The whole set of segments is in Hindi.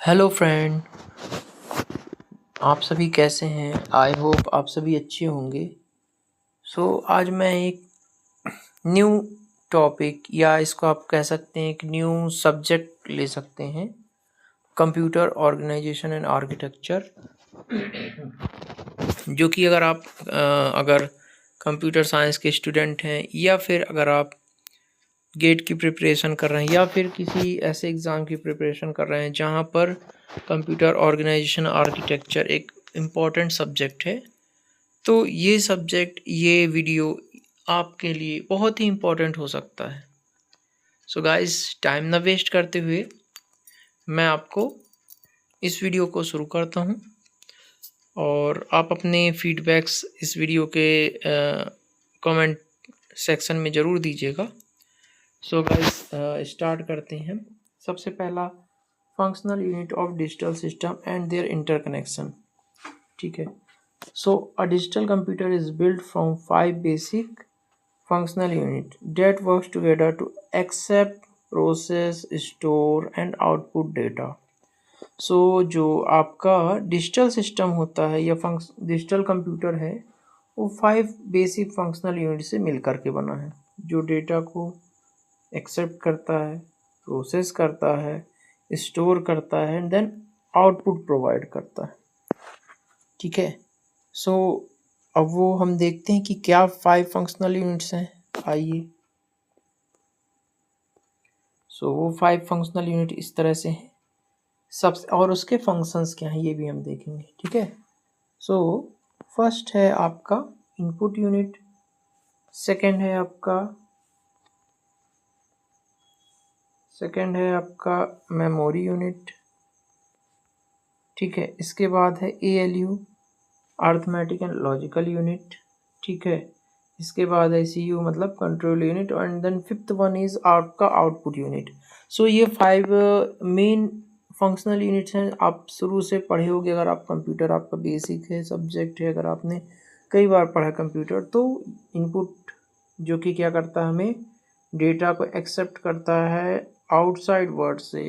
Hello friend. आप सभी कैसे हैं? आई होप आप सभी अच्छे होंगे। आज मैं एक न्यू टॉपिक या इसको आप कह सकते हैं एक न्यू सब्जेक्ट ले सकते हैं, कंप्यूटर ऑर्गेनाइजेशन एंड आर्किटेक्चर। जो कि अगर कंप्यूटर साइंस के स्टूडेंट हैं या फिर अगर आप गेट की प्रिपरेशन कर रहे हैं या फिर किसी ऐसे एग्ज़ाम की प्रिपरेशन कर रहे हैं जहाँ पर कंप्यूटर ऑर्गेनाइजेशन आर्किटेक्चर एक इम्पॉर्टेंट सब्जेक्ट है, तो ये वीडियो आपके लिए बहुत ही इम्पोर्टेंट हो सकता है। सो गाइस, टाइम ना वेस्ट करते हुए मैं आपको इस वीडियो को शुरू करता हूँ और आप अपने फीडबैक्स इस वीडियो के कमेंट सेक्शन में ज़रूर दीजिएगा। सो गाइस, स्टार्ट करते हैं। सबसे पहला, functional unit of digital system and their interconnection. ठीक है। So a digital computer is build from 5 basic functional unit that works together to accept, process, store and output data. जो आपका डिजिटल सिस्टम होता है या डिजिटल कंप्यूटर है, वो 5 बेसिक फंक्शनल यूनिट से मिल करके बना है, जो डेटा को एक्सेप्ट करता है, प्रोसेस करता है, स्टोर करता है एंड देन आउटपुट प्रोवाइड करता है। ठीक है। अब वो हम देखते हैं कि क्या 5 फंक्शनल यूनिट्स हैं। आइए। वो 5 फंक्शनल यूनिट इस तरह से हैं सबसे, और उसके फंक्शंस क्या हैं ये भी हम देखेंगे। ठीक है। फर्स्ट है आपका इनपुट यूनिट, सेकंड है आपका मेमोरी यूनिट। ठीक है। इसके बाद है ALU, arithmetic and logical unit. ठीक है। इसके बाद है CU मतलब control unit, and then fifth one is आपका आउटपुट यूनिट। ये 5 मेन फंक्शनल यूनिट्स हैं। आप शुरू से पढ़े होंगे, अगर आप कंप्यूटर आपका बेसिक है सब्जेक्ट है, अगर आपने कई बार पढ़ा कंप्यूटर, तो इनपुट जो कि क्या करता है, हमें डेटा को एक्सेप्ट करता है आउटसाइड वर्ड से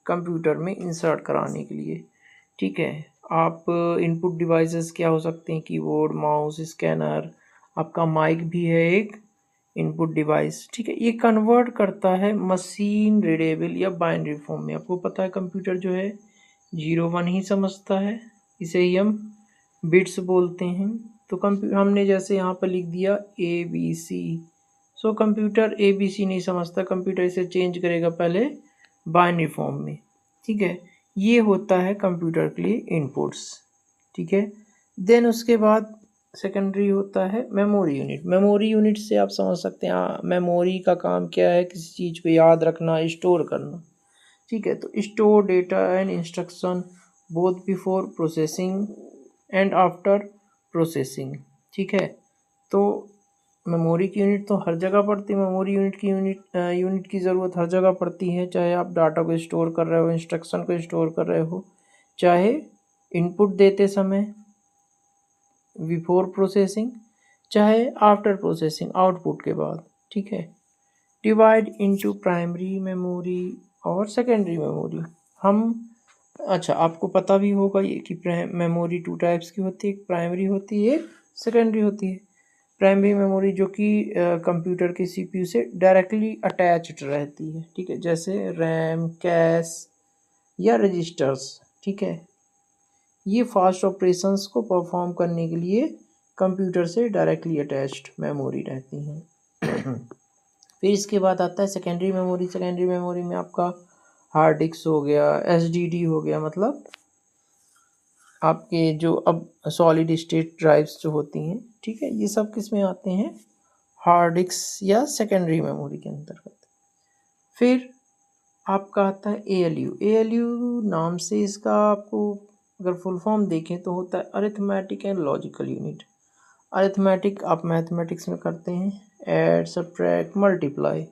कंप्यूटर में इंसर्ट कराने के लिए। ठीक है। आप इनपुट डिवाइसेस क्या हो सकते हैं, कीबोर्ड, माउस, स्कैनर, आपका माइक भी है एक इनपुट डिवाइस। ठीक है। ये कन्वर्ट करता है मशीन रीडेबल या बाइनरी फॉर्म में। आपको पता है कंप्यूटर जो है 0 1 ही समझता है, इसे ही हम बिट्स बोलते हैं। तो हमने जैसे यहाँ पर लिख दिया ABC, कंप्यूटर ABC नहीं समझता, कंप्यूटर इसे चेंज करेगा पहले बाइनरी फॉर्म में। ठीक है। ये होता है कंप्यूटर के लिए इनपुट्स। ठीक है। देन उसके बाद सेकेंडरी होता है मेमोरी यूनिट। मेमोरी यूनिट से आप समझ सकते हैं मेमोरी का काम क्या है, किसी चीज़ को याद रखना, स्टोर करना। ठीक है। तो store data and instruction both before processing and after processing. ठीक है। तो मेमोरी की यूनिट तो हर जगह पड़ती है, मेमोरी यूनिट की ज़रूरत हर जगह पड़ती है, चाहे आप डाटा को स्टोर कर रहे हो, इंस्ट्रक्शन को स्टोर कर रहे हो, चाहे इनपुट देते समय बिफोर प्रोसेसिंग, चाहे आफ्टर प्रोसेसिंग आउटपुट के बाद। ठीक है। डिवाइड इनटू प्राइमरी मेमोरी और सेकेंडरी मेमोरी। आपको पता भी होगा ये कि मेमोरी 2 टाइप्स की होती है, एक प्राइमरी होती है, एक सेकेंडरी होती है। प्राइमरी मेमोरी जो कि कंप्यूटर के CPU से डायरेक्टली अटैच्ड रहती है। ठीक है। जैसे रैम, कैश या रजिस्टर्स। ठीक है। ये फास्ट ऑपरेशंस को परफॉर्म करने के लिए कंप्यूटर से डायरेक्टली अटैच्ड मेमोरी रहती हैं। फिर इसके बाद आता है सेकेंडरी मेमोरी। सेकेंडरी मेमोरी में आपका हार्ड डिस्क हो गया, SSD हो गया, मतलब आपके जो अब सॉलिड स्टेट ड्राइव्स जो होती हैं। ठीक है। ये सब किस में आते हैं, हार्ड डिस्क या सेकेंडरी मेमोरी के अंतर्गत। फिर आपका आता है ALU नाम से इसका आपको अगर फुल फॉर्म देखें तो होता है arithmetic and logical unit. Arithmetic आप मैथमेटिक्स में करते हैं, ऐड, सब्ट्रैक्ट, मल्टीप्लाई।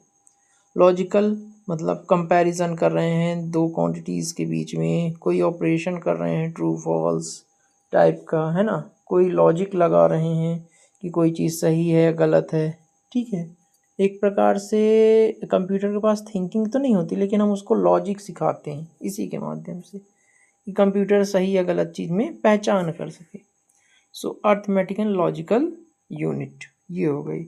लॉजिकल मतलब कंपैरिजन कर रहे हैं दो क्वांटिटीज़ के बीच में, कोई ऑपरेशन कर रहे हैं ट्रू फॉल्स टाइप का, है ना, कोई लॉजिक लगा रहे हैं कि कोई चीज़ सही है या गलत है। ठीक है। एक प्रकार से कंप्यूटर के पास थिंकिंग तो नहीं होती, लेकिन हम उसको लॉजिक सिखाते हैं इसी के माध्यम से कि कंप्यूटर सही या गलत चीज़ में पहचान कर सके। सो अर्थमेटिक एंड लॉजिकल यूनिट ये हो गई।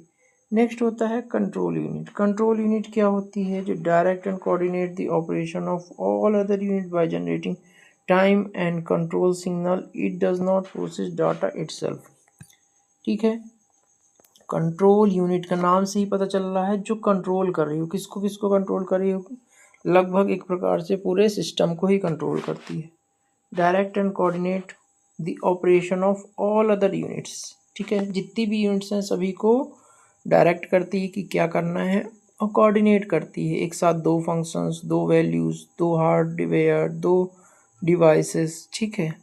नेक्स्ट होता है कंट्रोल यूनिट। कंट्रोल यूनिट क्या होती है? जो direct and coordinate the operation of all other unit by generating time and control signal, it does not process data itself. ठीक है, कंट्रोल यूनिट का नाम से ही पता चल रहा है जो कंट्रोल कर रही हो। किसको किसको कंट्रोल कर रही हो? लगभग एक प्रकार से पूरे सिस्टम को ही कंट्रोल करती है। Direct and coordinate the operation of all other units. ठीक है, जितनी भी यूनिट्स हैं सभी को डायरेक्ट करती है कि क्या करना है, और कोऑर्डिनेट करती है एक साथ दो फंक्शंस, दो वैल्यूज़, दो हार्डवेयर, दो डिवाइसेस। ठीक है,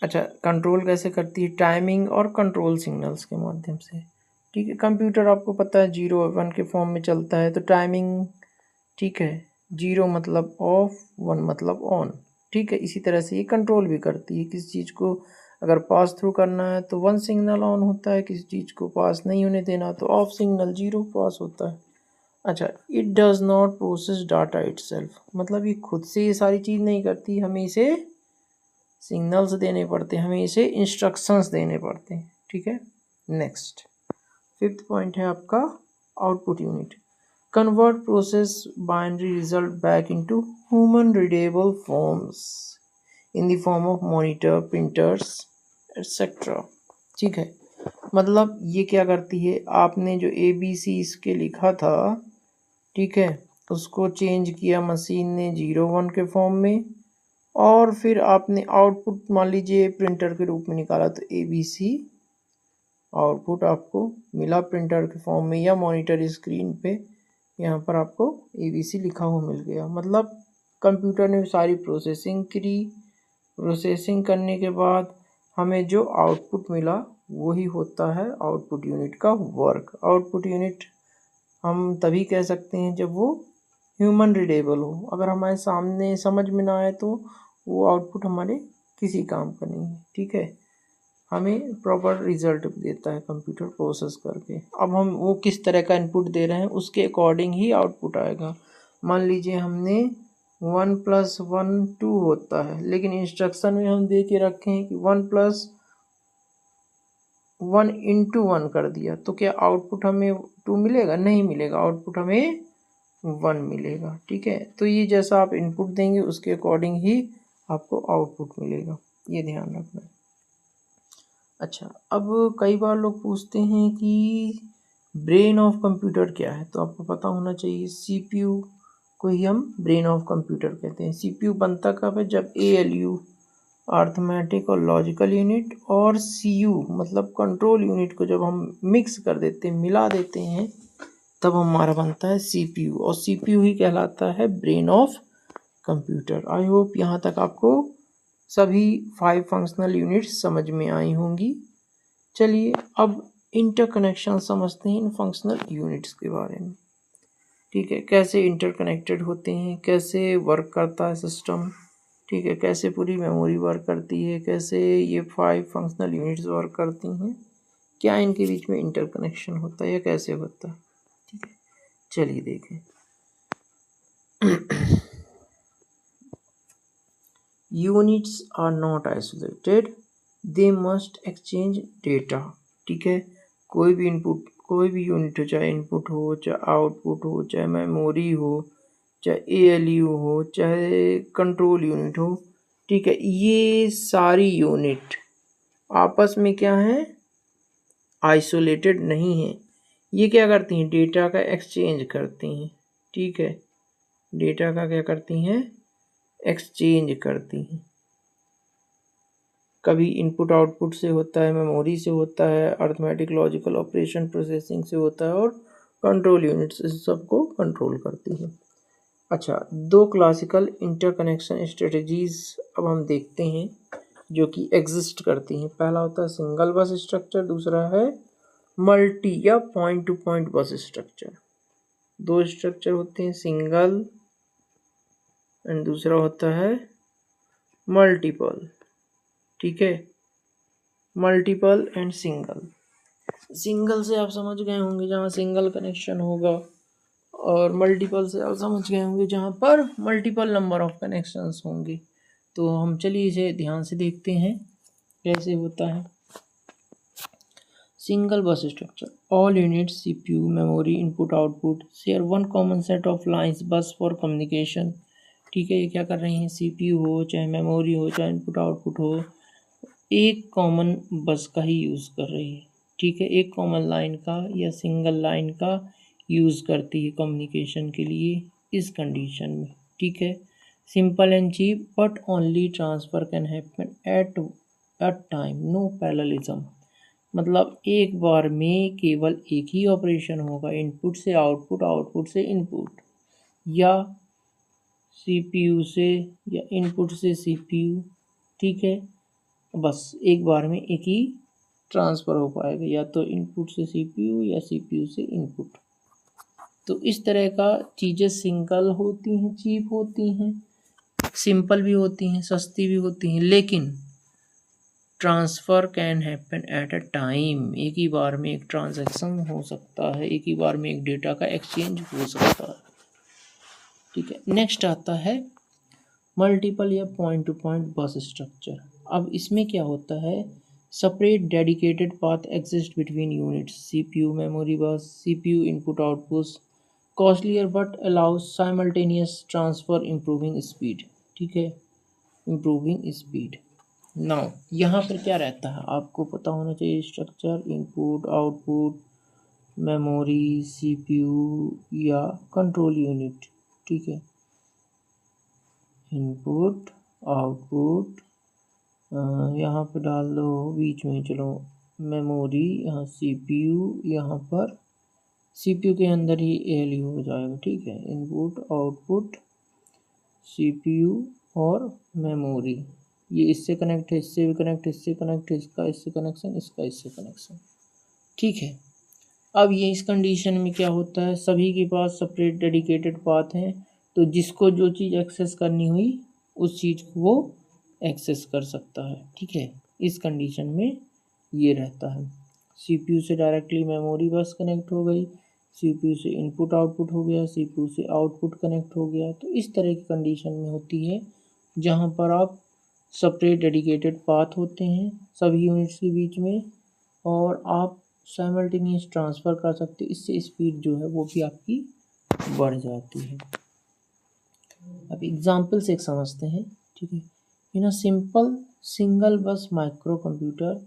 अच्छा, कंट्रोल कैसे करती है? टाइमिंग और कंट्रोल सिग्नल्स के माध्यम से। ठीक है, कंप्यूटर आपको पता है 0 और 1 के फॉर्म में चलता है, तो टाइमिंग, ठीक है, 0 मतलब ऑफ, 1 मतलब ऑन। ठीक है, इसी तरह से ये कंट्रोल भी करती है। किसी चीज़ को अगर पास थ्रू करना है तो 1 सिग्नल ऑन होता है, किसी चीज़ को पास नहीं होने देना तो ऑफ सिग्नल 0 पास होता है। अच्छा, it does not process data itself, मतलब ये खुद से ये सारी चीज़ नहीं करती, हमें इसे सिग्नल्स देने पड़ते हैं, हमें इसे इंस्ट्रक्शंस देने पड़ते हैं। ठीक है, नेक्स्ट 5th पॉइंट है आपका output unit. Convert process binary result back into human readable forms in the form of monitor, printers etcetera. ठीक है, मतलब ये क्या करती है? आपने जो ABC इसके लिखा था, ठीक है, उसको चेंज किया मशीन ने 0 1 के फॉर्म में, और फिर आपने आउटपुट मान लीजिए प्रिंटर के रूप में निकाला, तो ABC आउटपुट आपको मिला प्रिंटर के फॉर्म में या मॉनिटर स्क्रीन पे, यहाँ पर आपको ABC लिखा हुआ मिल गया। मतलब कंप्यूटर ने सारी प्रोसेसिंग करी, प्रोसेसिंग करने के बाद हमें जो आउटपुट मिला वही होता है आउटपुट यूनिट का वर्क। आउटपुट यूनिट हम तभी कह सकते हैं जब वो ह्यूमन रीडेबल हो। अगर हमारे सामने समझ में ना आए तो वो आउटपुट हमारे किसी काम का नहीं है। ठीक है, हमें प्रॉपर रिजल्ट देता है कंप्यूटर प्रोसेस करके। अब हम वो किस तरह का इनपुट दे रहे हैं उसके अकॉर्डिंग ही आउटपुट आएगा। मान लीजिए हमने 1 + 1 2 होता है, लेकिन इंस्ट्रक्शन में हम दे के रखे हैं कि 1 + 1 × 1 कर दिया, तो क्या आउटपुट हमें 2 मिलेगा? नहीं मिलेगा, आउटपुट हमें 1 मिलेगा। ठीक है, तो ये जैसा आप इनपुट देंगे उसके अकॉर्डिंग ही आपको आउटपुट मिलेगा, ये ध्यान रखना है। अच्छा, अब कई बार लोग पूछते हैं कि ब्रेन ऑफ कंप्यूटर क्या है, तो आपको पता होना चाहिए CPU को ही हम ब्रेन ऑफ कंप्यूटर कहते हैं। CPU बनता कब है? जब ALU अर्थमेटिक और लॉजिकल यूनिट और CU मतलब कंट्रोल यूनिट को जब हम मिक्स कर देते हैं, मिला देते हैं, तब हमारा बनता है CPU, और CPU ही कहलाता है brain of computer. I hope यहाँ तक आपको सभी 5 फंक्शनल यूनिट्स समझ में आई होंगी। चलिए अब इंटरकनेक्शन समझते हैं इन फंक्शनल यूनिट्स के बारे में। ठीक है, कैसे इंटरकनेक्टेड होते हैं, कैसे वर्क करता है सिस्टम, ठीक है, कैसे पूरी मेमोरी वर्क करती है, कैसे ये 5 फंक्शनल यूनिट्स वर्क करती हैं, क्या इनके बीच में इंटरकनेक्शन होता है या कैसे होता है। ठीक है, चलिए देखें। Units are not isolated, they must exchange data. ठीक है, कोई भी इनपुट, कोई भी यूनिट हो, चाहे इनपुट हो, चाहे आउटपुट हो, चाहे मेमोरी हो, चाहे ALU हो, चाहे कंट्रोल यूनिट हो, ठीक है, ये सारी यूनिट आपस में क्या है? आइसोलेटेड नहीं है। ये क्या करती हैं? डेटा का एक्सचेंज करती हैं। ठीक है, डेटा का क्या करती हैं? एक्सचेंज करती हैं। कभी इनपुट आउटपुट से होता है, मेमोरी से होता है, अर्थमेटिक लॉजिकल ऑपरेशन प्रोसेसिंग से होता है, और कंट्रोल यूनिट से सबको कंट्रोल करती है। अच्छा, 2 क्लासिकल इंटरकनेक्शन स्ट्रेटजीज अब हम देखते हैं जो कि एग्जिस्ट करती हैं। पहला होता है सिंगल बस स्ट्रक्चर, दूसरा है मल्टी या point to point bus structure. 2 structure होते हैं, सिंगल एंड दूसरा होता है मल्टीपल। ठीक है, मल्टीपल एंड सिंगल। सिंगल से आप समझ गए होंगे जहाँ सिंगल कनेक्शन होगा, और मल्टीपल से आप समझ गए होंगे जहाँ पर मल्टीपल नंबर ऑफ कनेक्शंस होंगे। तो हम चलिए इसे ध्यान से देखते हैं कैसे होता है। सिंगल बस structure, all units CPU memory input output share one common set of lines बस फॉर कम्युनिकेशन। ठीक है, ये क्या कर रहे हैं, सीपीयू हो चाहे मेमोरी हो चाहे इनपुट आउटपुट हो, एक कॉमन बस का ही यूज़ कर रही है। ठीक है, एक कॉमन लाइन का या सिंगल लाइन का यूज़ करती है कम्युनिकेशन के लिए इस कंडीशन में। ठीक है, simple and cheap but only transfer can happen at a time, no parallelism. मतलब एक बार में केवल एक ही ऑपरेशन होगा, इनपुट से आउटपुट, आउटपुट से इनपुट, या सीपीयू से या इनपुट से सीपीयू। ठीक है, बस एक बार में एक ही ट्रांसफ़र हो पाएगा, या तो इनपुट से सीपीयू या सीपीयू से इनपुट। तो इस तरह का चीज़ें सिंगल होती हैं, चीप होती हैं, सिंपल भी होती हैं, सस्ती भी होती हैं, लेकिन transfer can happen at a time, एक ही बार में एक ट्रांजैक्शन हो सकता है, एक ही बार में एक डेटा का एक्सचेंज हो सकता है। ठीक है, नेक्स्ट आता है मल्टीपल या point to point bus structure. अब इसमें क्या होता है, separate dedicated path exist between units, CPU memory bus, CPU input output, costlier but allows simultaneous transfer improving speed. ठीक है, इम्प्रूविंग स्पीड। नाउ यहाँ पर क्या रहता है आपको पता होना चाहिए, structure, input output, memory, CPU या कंट्रोल यूनिट। ठीक है, इनपुट आउटपुट, यहाँ पर डाल दो बीच में, चलो मेमोरी, यहाँ सीपीयू, यहाँ पर सीपीयू के अंदर ही एएलयू हो जाएगा। ठीक है, इनपुट आउटपुट सीपीयू और मेमोरी, ये इससे कनेक्ट है, इससे भी कनेक्ट, इससे कनेक्ट, इसका इससे कनेक्शन, इसका इससे कनेक्शन। ठीक है, अब ये इस कंडीशन में क्या होता है, सभी के पास सेपरेट डेडिकेटेड पाथ हैं, तो जिसको जो चीज़ एक्सेस करनी हुई उस चीज़ को वो एक्सेस कर सकता है। ठीक है, इस कंडीशन में ये रहता है। सीपीयू से डायरेक्टली मेमोरी बस कनेक्ट हो गई, सीपीयू से इनपुट आउटपुट हो गया, सीपीयू से आउटपुट कनेक्ट हो गया। तो इस तरह की कंडीशन में होती है जहाँ पर आप सेपरेट डेडिकेटेड पाथ होते हैं सभी यूनिट्स के बीच में, और आप साइमल्टेनियस ट्रांसफ़र कर सकते हैं, इससे स्पीड जो है वो भी आपकी बढ़ जाती है। अब एग्जाम्पल से एक समझते हैं। ठीक है, इन अ सिंपल सिंगल बस micro computer,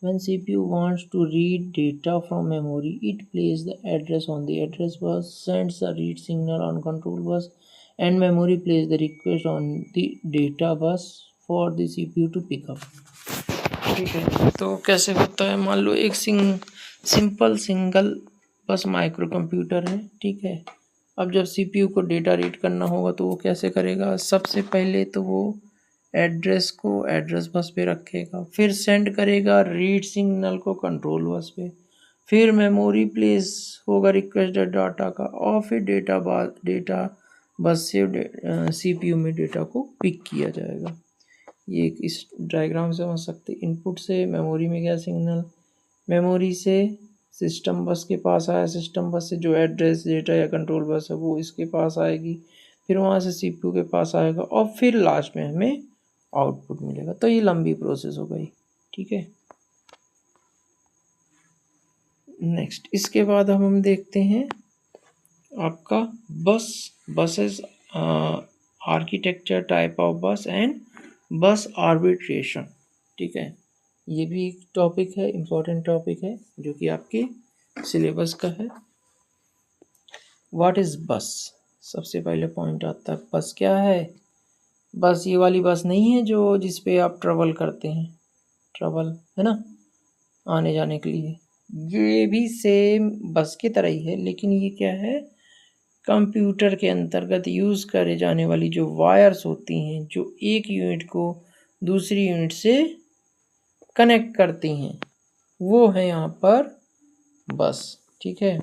when CPU wants to read data from memory, it places the address on the address bus, sends a read signal on control bus, and memory plays the request on the data bus for the CPU to pick up। ठीक है, तो कैसे होता है, मान लो एक सिंपल सिंगल बस माइक्रो कंप्यूटर है। ठीक है, अब जब सीपीयू को डेटा रीड करना होगा तो वो कैसे करेगा, सबसे पहले तो वो एड्रेस को एड्रेस बस पे रखेगा, फिर सेंड करेगा रीड सिग्नल को कंट्रोल बस पे, फिर मेमोरी प्लेस होगा रिक्वेस्टेड डाटा का, और फिर डेटा बस से सीपीयू में डेटा को पिक किया जाएगा। ये इस डायग्राम से समझ सकते, इनपुट से मेमोरी में गया सिग्नल, मेमोरी से सिस्टम बस के पास आया, सिस्टम बस से जो एड्रेस डेटा या कंट्रोल बस है वो इसके पास आएगी, फिर वहाँ से सीपीयू के पास आएगा, और फिर लास्ट में हमें आउटपुट मिलेगा। तो ये लंबी प्रोसेस हो गई। ठीक है, नेक्स्ट इसके बाद हम देखते हैं आपका बसेस आर्किटेक्चर, टाइप ऑफ बस एंड बस आर्बिट्रेशन। ठीक है, ये भी एक टॉपिक है, इम्पोर्टेंट टॉपिक है जो कि आपके सिलेबस का है। व्हाट इज़ बस, सबसे पहले पॉइंट आता है बस क्या है। बस ये वाली बस नहीं है जो जिस पे आप ट्रैवल करते हैं, ट्रैवल है ना, आने जाने के लिए, ये भी सेम बस की तरह ही है, लेकिन ये क्या है, कंप्यूटर के अंतर्गत यूज़ करे जाने वाली जो वायर्स होती हैं जो एक यूनिट को दूसरी यूनिट से कनेक्ट करती हैं, वो है यहाँ पर बस। ठीक है,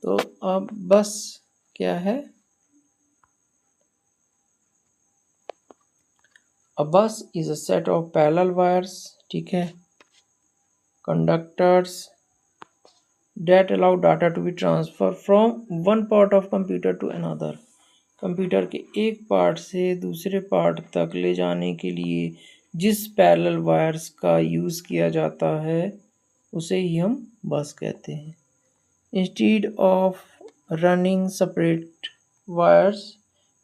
तो अब बस क्या है, a bus is a set of parallel wires, ठीक है, conductors that allow data to be transferred from one part of computer to another। Computer के एक पार्ट से दूसरे पार्ट तक ले जाने के लिए जिस पैरेलल वायर्स का यूज़ किया जाता है उसे ही हम बस कहते हैं। Instead of running separate wires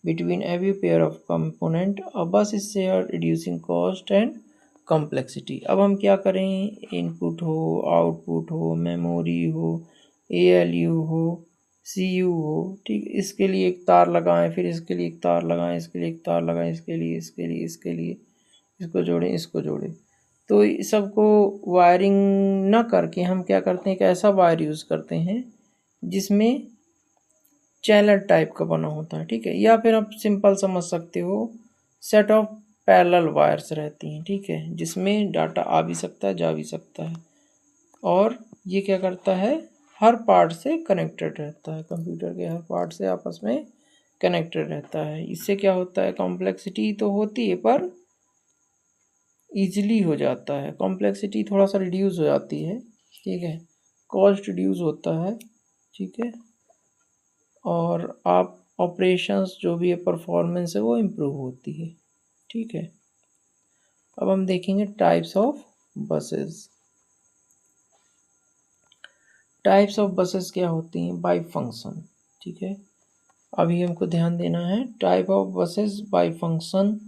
between every pair of component a bus is shared reducing cost and complexity. अब हम क्या करें, इनपुट हो, आउटपुट हो, मेमोरी हो, ALU हो, CU हो, ठीक, इसके लिए एक तार लगाएं, फिर इसके लिए एक तार लगाएं, इसके लिए एक तार लगाएं, इसके लिए इसके लिए इसको जोड़ें, इसको जोड़ें। तो इस सबको वायरिंग ना करके हम क्या करते हैं, एक ऐसा वायर यूज़ करते हैं जिसमें चैनल टाइप का बना होता है, ठीक है। या फिर आप सिंपल समझ सकते हो, सेट ऑफ पैरेलल वायर्स रहती हैं, ठीक है, जिसमें डाटा आ भी सकता है, जा भी सकता है, और ये क्या करता है, हर पार्ट से कनेक्टेड रहता है, कंप्यूटर के हर पार्ट से आपस में कनेक्टेड रहता है। इससे क्या होता है, कॉम्प्लेक्सिटी तो होती है पर ईजिली हो जाता है, कॉम्प्लेक्सिटी थोड़ा सा रिड्यूस हो जाती है, ठीक है, कॉस्ट रिड्यूस होता है, ठीक है, और आप ऑपरेशंस जो भी है परफॉर्मेंस है वो इम्प्रूव होती है, ठीक है। अब हम देखेंगे types of buses. Types of buses क्या होती हैं, बाय फंक्शन, ठीक है। अभी हमको ध्यान देना है type of buses by function,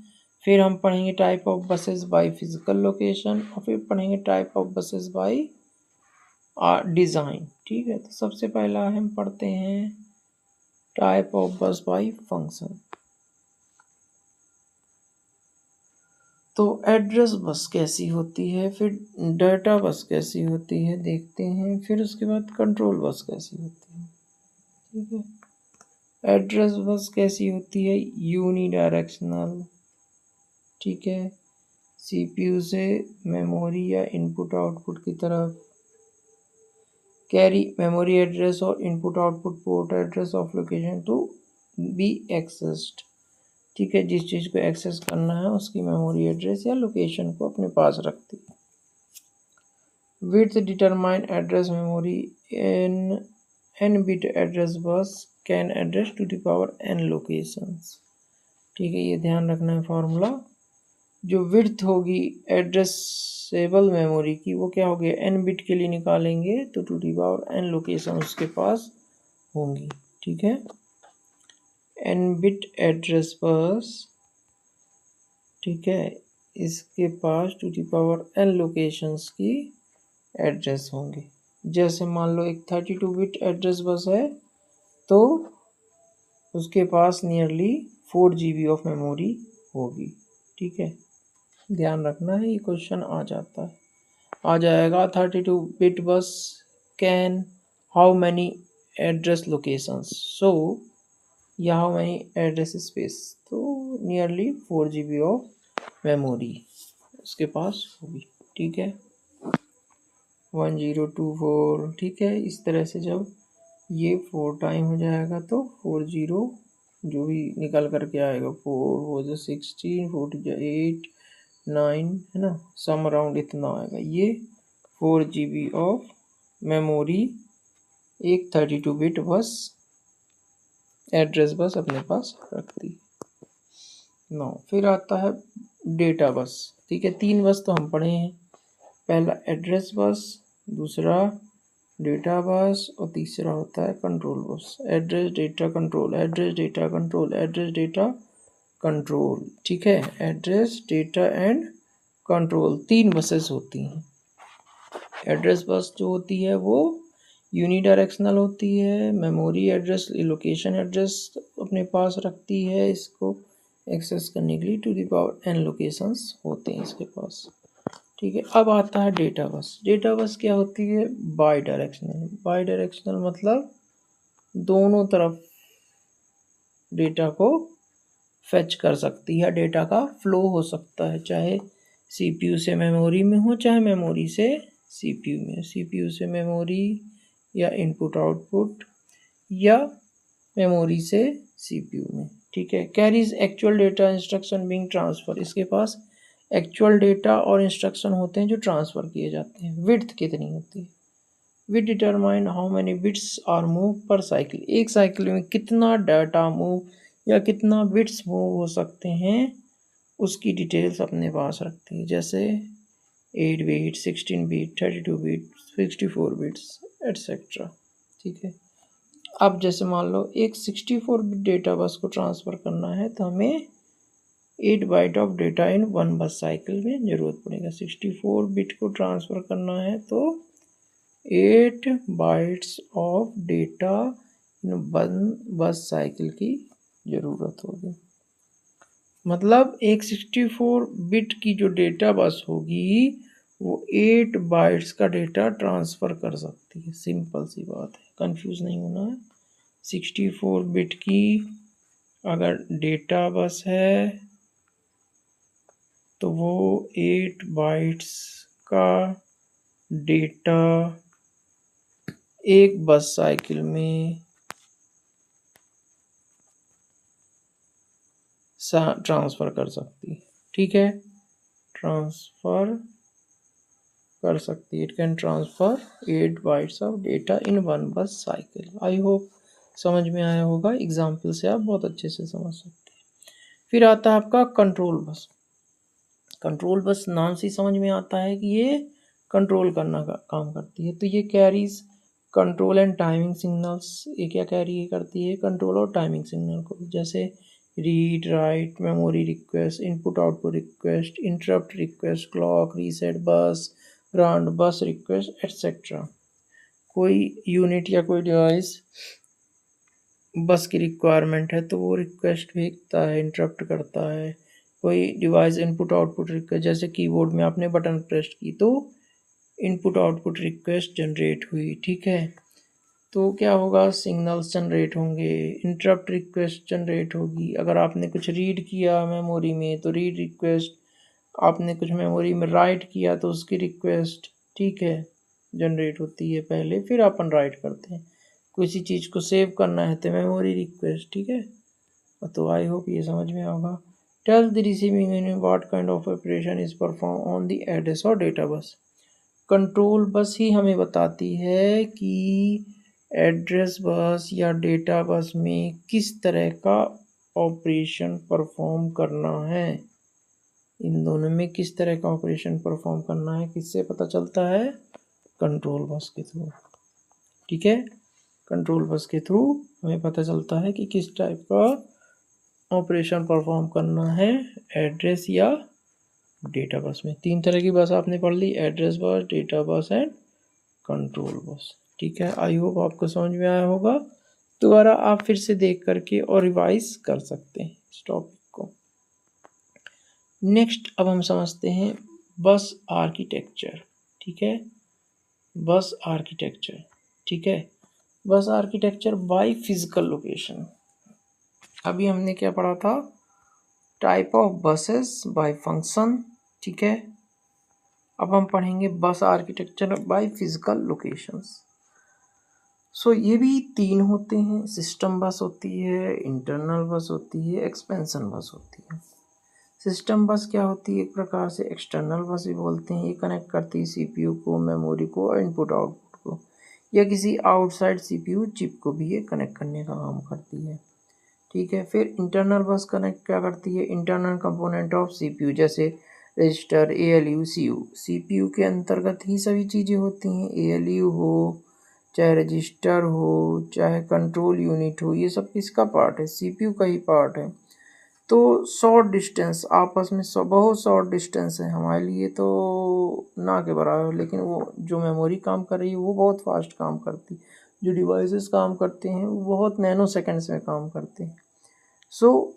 फिर हम पढ़ेंगे type of buses by physical location, और फिर पढ़ेंगे type of buses by design, ठीक है। तो सबसे पहला हम पढ़ते हैं type of bus by function. तो एड्रेस बस कैसी होती है, फिर डाटा बस कैसी होती है देखते हैं, फिर उसके बाद कंट्रोल बस कैसी होती है, ठीक है। एड्रेस बस कैसी होती है, यूनिडायरेक्शनल, ठीक है, CPU से मेमोरी या इनपुट आउटपुट की तरफ, कैरी मेमोरी एड्रेस और input output port address of location to be accessed, ठीक है, जिस चीज़ को एक्सेस करना है उसकी मेमोरी एड्रेस या लोकेशन को अपने पास रखती है। Width determine address memory n bit address bus can address to the power n locations, ठीक है, ये ध्यान रखना है फॉर्मूला। जो विड्थ होगी एड्रेसेबल मेमोरी की वो क्या होगी, n बिट के लिए निकालेंगे तो to the power n location उसके पास होंगी, ठीक है। n बिट एड्रेस बस, ठीक है, इसके पास to the power n locations की एड्रेस होंगे। जैसे मान लो एक 32 बिट एड्रेस बस है तो उसके पास नियरली 4 GB ऑफ मेमोरी होगी, ठीक है, ध्यान रखना है, ये क्वेश्चन आ जाता है, आ जाएगा। 32 bit bus can how many address locations, so या हाउ मैनी एड्रेस स्पेस, तो नियरली 4 GB ऑफ मेमोरी उसके पास होगी, ठीक है, 1024, ठीक है। इस तरह से जब ये 4 टाइम हो जाएगा तो 40 जो भी निकल करके आएगा, 4 हो जो 16, 4 जो 8, 9, है ना, सम अराउंड इतना आएगा। ये 4 GB ऑफ मेमोरी एक 32 बिट बस एड्रेस बस अपने पास रखती है। नौ फिर आता है डेटा बस, ठीक है, 3 बस तो हम पढ़े हैं, पहला एड्रेस बस, दूसरा डेटा बस और तीसरा होता है control bus. Address data control, address data control, address data control, ठीक है, address data and control 3 buses होती हैं। एड्रेस बस जो होती है वो यूनिडायरेक्शनल होती है, मेमोरी एड्रेस लोकेशन एड्रेस अपने पास रखती है, इसको एक्सेस करने के लिए to the power n locations होते हैं इसके पास, ठीक है। अब आता है डेटा बस। डेटा बस क्या होती है, बाई डायरेक्शनल। बाई डायरेक्शनल मतलब दोनों तरफ डेटा को फेच कर सकती है, डेटा का फ्लो हो सकता है, चाहे CPU से मेमोरी में हो, चाहे मेमोरी से CPU में, CPU से मेमोरी या इनपुट आउटपुट या मेमोरी से CPU में, ठीक है। Carries actual data instruction being transfer, इसके पास एक्चुअल डेटा और इंस्ट्रक्शन होते हैं जो ट्रांसफ़र किए जाते हैं। विड्थ कितनी होती है, we determine how many bits are move per cycle, एक साइकिल में कितना डाटा मूव या कितना बिट्स मूव हो सकते हैं उसकी डिटेल्स अपने पास रखती है, जैसे 8 bit, 16 bit, 32 bit, 64 bits etcetera. ठीक है, अब जैसे मान लो एक 64 बिट डेटा बस को ट्रांसफ़र करना है तो हमें 8 bite of data in 1 bus cycle में ज़रूरत पड़ेगा। 64 बिट को ट्रांसफ़र करना है तो 8 bytes of data in 1 bus cycle की ज़रूरत होगी। मतलब एक 64 बिट की जो डेटा बस होगी वो 8 बाइट्स का डेटा ट्रांसफ़र कर सकती है। सिंपल सी बात है, कंफ्यूज नहीं होना है। 64 बिट की अगर डेटा बस है तो वो 8 बाइट्स का डेटा एक बस साइकिल में ट्रांसफ़र कर सकती है। ठीक है, ट्रांसफ़र कर सकती है। It can transfer 8 bytes of data in 1 bus cycle. I hope समझ में आया होगा, एग्जाम्पल से आप बहुत अच्छे से समझ सकते हैं। फिर आता है आपका कंट्रोल बस। कंट्रोल बस नाम से समझ में आता है कि ये कंट्रोल करना का काम करती है। तो ये carries control and timing signals. ये क्या कैरी करती है? कंट्रोल और टाइमिंग सिग्नल को, जैसे read, right, memory request, input output request, interrupt request, clock, reset, बस ग्रांट, बस रिक्वेस्ट एट्सेट्रा। कोई यूनिट या कोई डिवाइस बस की रिक्वायरमेंट है तो वो रिक्वेस्ट भेजता है, इंटरप्ट करता है। कोई डिवाइस इनपुट आउटपुट रिक्वेस्ट, जैसे कीबोर्ड में आपने बटन प्रेस की तो इनपुट आउटपुट रिक्वेस्ट जनरेट हुई। ठीक है, तो क्या होगा? सिग्नल्स जनरेट होंगे, इंटरप्ट रिक्वेस्ट जनरेट होगी। अगर आपने कुछ रीड किया मेमोरी में तो रीड रिक्वेस्ट, आपने कुछ मेमोरी में राइट किया तो उसकी रिक्वेस्ट, ठीक है, जनरेट होती है पहले, फिर अपन राइट करते हैं। किसी चीज़ को सेव करना है तो मेमोरी रिक्वेस्ट। ठीक है, तो आई होप ये समझ में होगा। Tell the receiving unit what kind of operation is perform on the address और डेटा बस। कंट्रोल बस ही हमें बताती है कि एड्रेस बस या डेटा बस में किस तरह का ऑपरेशन परफॉर्म करना है। इन दोनों में किस तरह का ऑपरेशन परफॉर्म करना है किससे पता चलता है? कंट्रोल बस के थ्रू। ठीक है, कंट्रोल बस के थ्रू हमें पता चलता है कि किस टाइप का ऑपरेशन परफॉर्म करना है एड्रेस या डेटा बस में। 3 तरह की बस आपने पढ़ ली, address bus, data bus and control bus. ठीक है, आई होप आपको समझ में आया होगा। दोबारा आप फिर से देख करके और रिवाइज कर सकते हैं इस टॉपिक को। नेक्स्ट अब हम समझते हैं बस आर्किटेक्चर। ठीक है, बस आर्किटेक्चर। ठीक है, बस आर्किटेक्चर बाय फिजिकल लोकेशन। अभी हमने क्या पढ़ा था? Type of buses by function. ठीक है, अब हम पढ़ेंगे bus architecture by physical locations. So ये भी 3 होते हैं, सिस्टम बस होती है, इंटरनल बस होती है, एक्सपेंशन बस होती है। सिस्टम बस क्या होती है? एक प्रकार से एक्सटर्नल बस भी बोलते हैं। ये कनेक्ट करती है सीपीयू को, मेमोरी को और इनपुट आउटपुट को, या किसी आउटसाइड सीपीयू चिप को भी ये कनेक्ट करने का काम करती है। ठीक है, फिर इंटरनल बस कनेक्ट क्या करती है? इंटरनल कंपोनेंट ऑफ सीपीयू, जैसे रजिस्टर, एएलयू, सीयू। सीपीयू के अंतर्गत ही सभी चीज़ें होती हैं, एएलयू हो चाहे रजिस्टर हो चाहे कंट्रोल यूनिट हो, ये सब किसका पार्ट है? सीपीयू का ही पार्ट है। तो शॉर्ट डिस्टेंस आपस में बहुत शॉर्ट डिस्टेंस है हमारे लिए तो ना के बराबर, लेकिन वो जो मेमोरी काम कर रही है वो बहुत फास्ट काम करती है, जो डिवाइसेस काम करते हैं वो बहुत नैनो सेकेंड्स में काम करते हैं। सो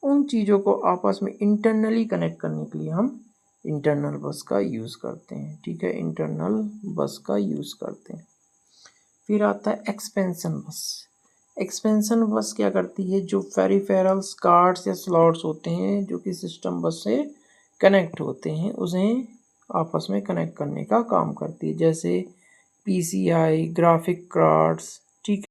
उन चीज़ों को आपस में इंटरनली कनेक्ट करने के लिए हम इंटरनल बस का यूज़ करते हैं। ठीक है, इंटरनल बस का यूज़ करते हैं। फिर आता है एक्सपेंशन बस। एक्सपेंशन बस क्या करती है? जो पेरिफेरल्स, कार्ड्स या स्लॉट्स होते हैं जो कि सिस्टम बस से कनेक्ट होते हैं, उन्हें आपस में कनेक्ट करने का काम करती है, जैसे पीसीआई, ग्राफिक कार्ड्स,